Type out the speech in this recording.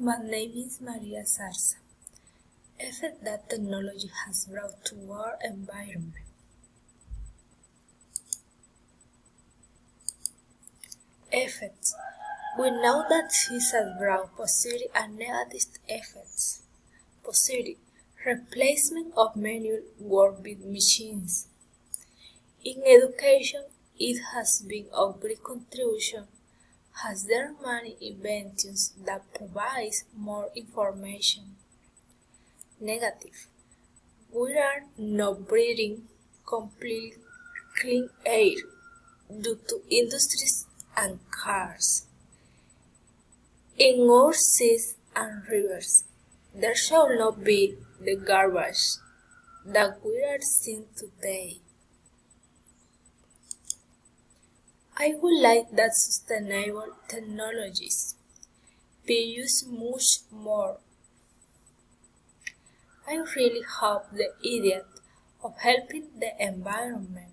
My name is Maria Sarsa. Effect that technology has brought to our environment. Effects. We know that this has brought positive and negative effects. Positive. Replacement of manual work with machines. In education, it has been of great contribution as there are many inventions that provide more information. Negative. We are not breathing complete clean air due to industries and cars. In our seas and rivers, there shall not be the garbage that we are seeing today. I would like that sustainable technologies be used much more. I really hope the idea of helping the environment